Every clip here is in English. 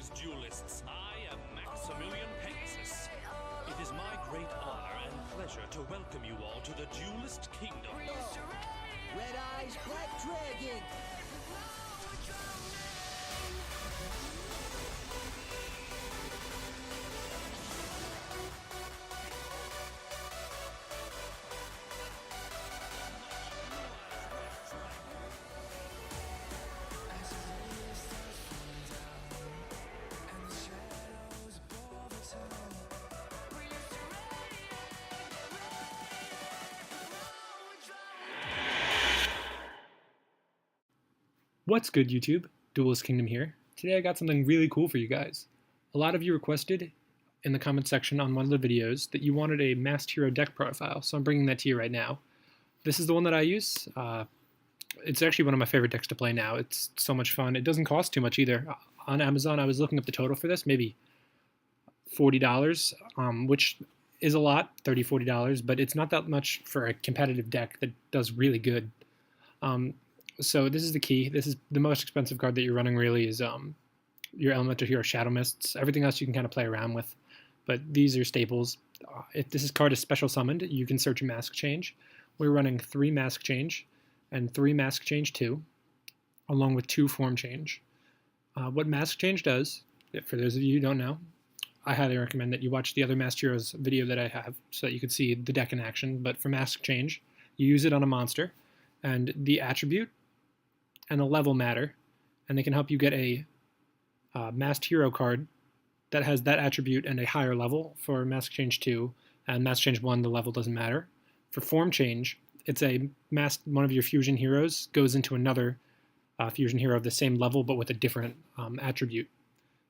Greetings, duelists. I am Maximilian Pegasus. It is my great honor and pleasure to welcome you all to the Duelist Kingdom. Red Eyes Black Dragon! What's good, YouTube? Duelist Kingdom here. Today I got something really cool for you guys. A lot of you requested in the comment section on one of the videos that you wanted a Masked Hero deck profile, so I'm bringing that to you right now. This is the one that I use. It's actually one of my favorite decks to play now. It's so much fun. It doesn't cost too much either. On Amazon, I was looking up the total for this, maybe $40, which is a lot, $30, $40, but it's not that much for a competitive deck that does really good. So this is the key. This is the most expensive card that you're running really is your Elemental Hero Shadow Mists. Everything else you can kind of play around with, but these are staples. If this card is special summoned, you can search a Mask Change. We're running 3 Mask Change and 3 Mask Change 2, along with 2 Form Change. What Mask Change does, for those of you who don't know, I highly recommend that you watch the other Masked Heroes video that I have so that you can see the deck in action. But for Mask Change, you use it on a monster, and the attribute and the level matter, and they can help you get a Masked Hero card that has that attribute and a higher level. For Mask Change 2 and Mask Change 1, the level doesn't matter. For Form Change, it's one of your fusion heroes goes into another fusion hero of the same level but with a different attribute.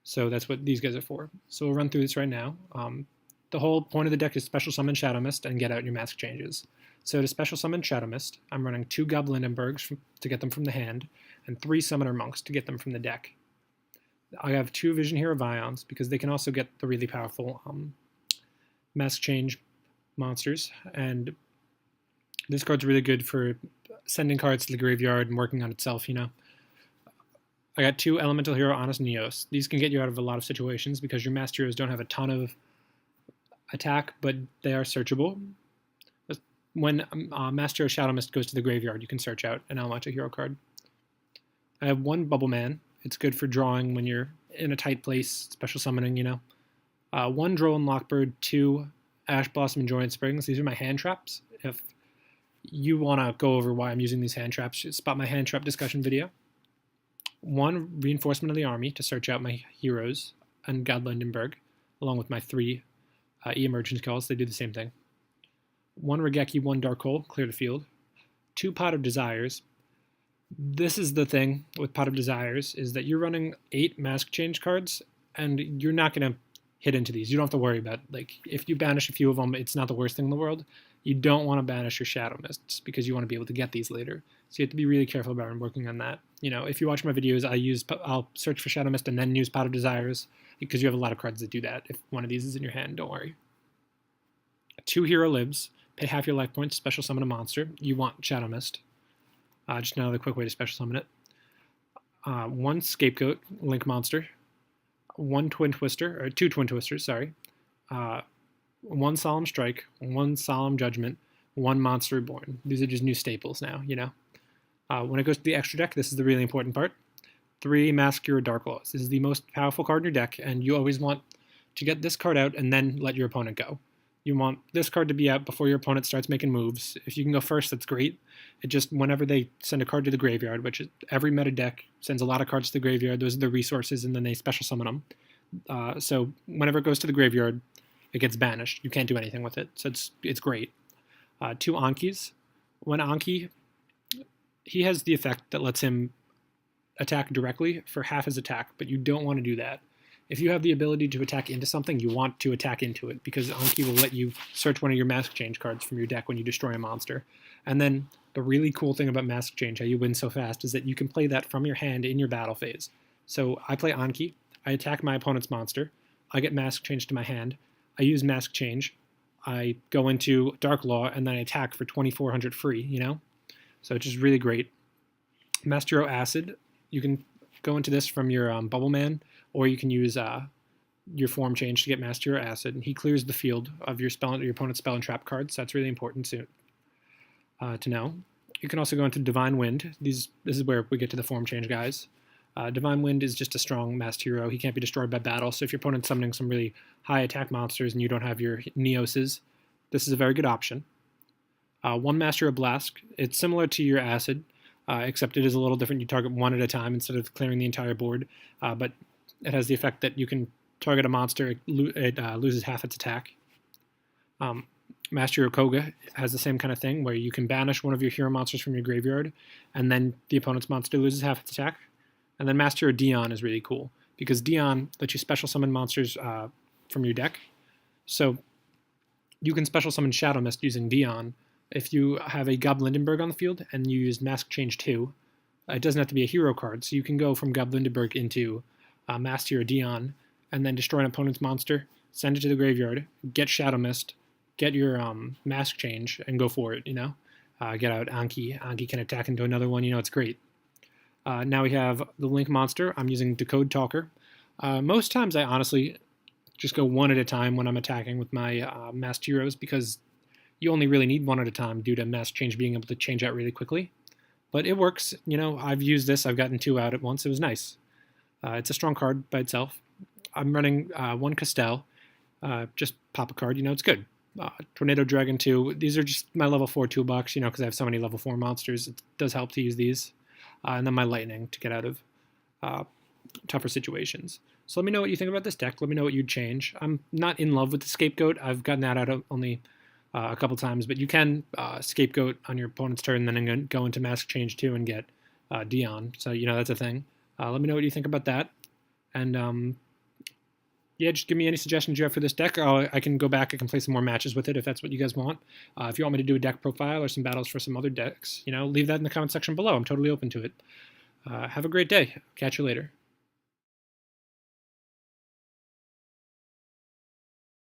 So that's what these guys are for. So we'll run through this right now. The whole point of the deck is special summon Shadow Mist and get out your Mask Changes. So to special summon Shadow Mist, I'm running 2 Gob Lindenbergs to get them from the hand, and 3 Summoner Monks to get them from the deck. I have 2 Vision Hero Vions because they can also get the really powerful Mask Change monsters, and this card's really good for sending cards to the graveyard and working on itself, you know. I got 2 Elemental Hero Honest Neos. These can get you out of a lot of situations because your Masked Heroes don't have a ton of attack, but they are searchable. When Masked Hero Shadow Mist goes to the graveyard, you can search out an Elemental Hero card. I have 1 Bubble Man. It's good for drawing when you're in a tight place, special summoning, you know. 1 Droll Lockbird, 2 Ash Blossom and Joyant Springs. These are my hand traps. If you want to go over why I'm using these hand traps, spot my hand trap discussion video. 1 Reinforcement of the Army to search out my heroes and God Lindenberg, along with my 3 E-Emergence calls. They do the same thing. 1 Regeki, 1 Dark Hole, clear the field. 2 Pot of Desires. This is the thing with Pot of Desires, is that you're running 8 Mask Change cards, and you're not going to hit into these. You don't have to worry about, like, if you banish a few of them, it's not the worst thing in the world. You don't want to banish your Shadow Mists, because you want to be able to get these later. So you have to be really careful about working on that. You know, if you watch my videos, I'll search for Shadow Mist and then use Pot of Desires, because you have a lot of cards that do that. If one of these is in your hand, don't worry. 2 Hero Libs. Pay half your life points, special summon a monster. You want Shadow Mist. Just another quick way to special summon it. 1 Scapegoat, Link Monster. 1 Twin Twister, or 2 Twin Twisters, sorry. 1 Solemn Strike, 1 Solemn Judgment, 1 Monster Reborn. These are just new staples now, you know. When it goes to the extra deck, this is the really important part. 3 Masked Hero Dark Laws. This is the most powerful card in your deck, and you always want to get this card out and then let your opponent go. You want this card to be out before your opponent starts making moves. If you can go first, that's great. It just, whenever they send a card to the graveyard, which is every meta deck sends a lot of cards to the graveyard, those are the resources, and then they special summon them. So whenever it goes to the graveyard, it gets banished. You can't do anything with it, so it's great. 2 Ankis. When Anki, he has the effect that lets him attack directly for half his attack, but you don't want to do that. If you have the ability to attack into something, you want to attack into it, because Anki will let you search one of your Mask Change cards from your deck when you destroy a monster. And then the really cool thing about Mask Change, how you win so fast, is that you can play that from your hand in your battle phase. So I play Anki, I attack my opponent's monster, I get Mask Change to my hand, I use Mask Change, I go into Dark Law, and then I attack for 2400 free, you know? So it's just really great. Masked Hero Acid, you can go into this from your Bubble Man, or you can use your form change to get Master Hero Acid. And he clears the field of your opponent's spell and trap cards. So that's really important to know. You can also go into Divine Wind. This is where we get to the form change guys. Divine Wind is just a strong Master Hero. He can't be destroyed by battle. So if your opponent's summoning some really high attack monsters and you don't have your Neoses, this is a very good option. One Master Hero Blast. It's similar to your Acid, except it is a little different. You target one at a time instead of clearing the entire board. But it has the effect that you can target a monster, it loses half its attack. Master Hero Koga has the same kind of thing, where you can banish one of your hero monsters from your graveyard, and then the opponent's monster loses half its attack. And then Master Hero Dion is really cool, because Dion lets you special summon monsters from your deck. So you can special summon Shadow Mist using Dion. If you have a Gob Lindenberg on the field and you use Mask Change 2, it doesn't have to be a hero card, so you can go from Gob Lindenberg into Master Hero Dion, and then destroy an opponent's monster, send it to the graveyard, get Shadow Mist, get your Mask Change, and go for it, Get out Anki. Anki can attack into another one, it's great. Now we have the Link monster. I'm using Decode Talker. Most times I honestly just go one at a time when I'm attacking with my masked heroes, because you only really need one at a time due to Mask Change being able to change out really quickly. But it works. I've used this. I've gotten 2 out at once. It was nice. It's a strong card by itself. I'm running 1 Castell. Just pop a card. It's good. Tornado Dragon 2. These are just my level 4 toolbox, because I have so many level 4 monsters. It does help to use these. And then my Lightning to get out of tougher situations. So let me know what you think about this deck. Let me know what you'd change. I'm not in love with the Scapegoat. I've gotten that out only a couple times, but you can Scapegoat on your opponent's turn, and then go into Mask Change 2 and get Dion. So, that's a thing. Let me know what you think about that. And, yeah, just give me any suggestions you have for this deck. I can go back. I can play some more matches with it if that's what you guys want. If you want me to do a deck profile or some battles for some other decks, leave that in the comment section below. I'm totally open to it. Have a great day. Catch you later.